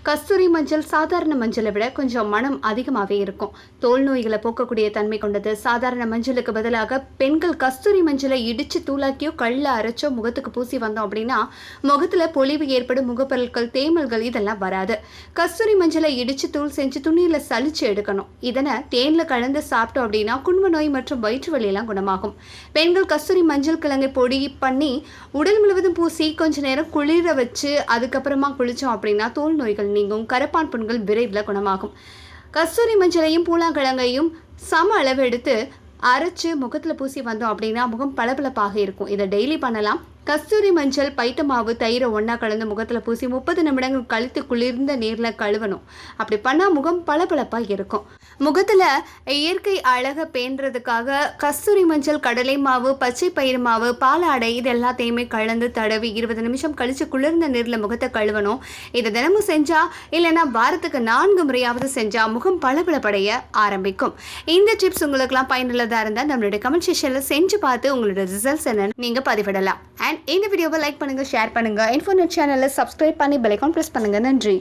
கஸ்தூரி மஞ்சள் சாதாரண மஞ்சளை விட கொஞ்சம் மனம் அதிகமாகவே இருக்கும். தோல் நோய்களை போக்கக்கூடிய தன்மை கொண்டது. சாதாரண மஞ்சளுக்கு பதிலாக பெண்கள் கஸ்தூரி மஞ்சளை இடிச்சு தூளாக்கியோ கல்ல அரைச்சோ முகத்துக்கு பூசி வந்தோம் அப்படின்னா முகத்துல பொலிவு ஏற்படும், முகப்பொருட்கள், தேமல்கள் இதெல்லாம் வராது. கஸ்தூரி மஞ்சளை இடிச்சு தூள் செஞ்சு துணியில சலிச்சு எடுக்கணும். இதனை தேன்ல கலந்து சாப்பிட்டோம் அப்படின்னா குண்ம நோய் மற்றும் வயிற்று வலி எல்லாம் குணமாகும். பெண்கள் கஸ்தூரி மஞ்சள் கிழங்கை பொடி பண்ணி உடல் முழுவதும் பூசி கொஞ்ச நேரம் குளிர வச்சு அதுக்கப்புறமா குளிச்சோம் அப்படின்னா தோல் நோய்கள் நீங்கும். கரப்பான் புண்கள் விரைவில் குணமாகும். கஸ்தூரி மஞ்சளையும் பூலாங்கிழங்கையும் சம அளவு எடுத்து அரைச்சு முகத்துல பூசி வந்தோம் அப்படின்னா முகம் பளபளப்பாக இருக்கும். இதை டெய்லி பண்ணலாம். கஸ்தூரி மஞ்சள், பைத்த மாவு, தயிரை ஒன்றா கலந்து முகத்தில் பூசி 30 நிமிடங்கள் கழித்து குளிர்ந்த நீரில் கழுவணும். அப்படி பண்ணால் முகம் பளபளப்பாக இருக்கும். முகத்தில் இயற்கை அழகை பேணுறதுக்காக கஸ்தூரி மஞ்சள், கடலை மாவு, பச்சை பயிறு மாவு, பாலாடை இது எல்லாத்தையுமே கலந்து தடவி 20 நிமிஷம் கழித்து குளிர்ந்த நீரில் முகத்தை கழுவணும். இதை தினமும் செஞ்சால் இல்லைன்னா வாரத்துக்கு 4 முறையாவது செஞ்சால் முகம் பளபளப்படைய ஆரம்பிக்கும். இந்த டிப்ஸ் உங்களுக்குலாம் பயனுள்ளதாக இருந்தால் நம்மளுடைய கமெண்ட் செக்ஷனில் செஞ்சு பார்த்து உங்களோட ரிசல்ட்ஸ் என்னன்னு நீங்கள் பதிவிடலாம். அண்ட் இந்த வீடியோவை லைக் பண்ணுங்க, ஷேர் பண்ணுங்க, இன்ஃபோநெட் சேனலை சப்ஸ்கிரைப் பண்ணி பெல் ஐகான் பிரஸ் பண்ணுங்க. நன்றி.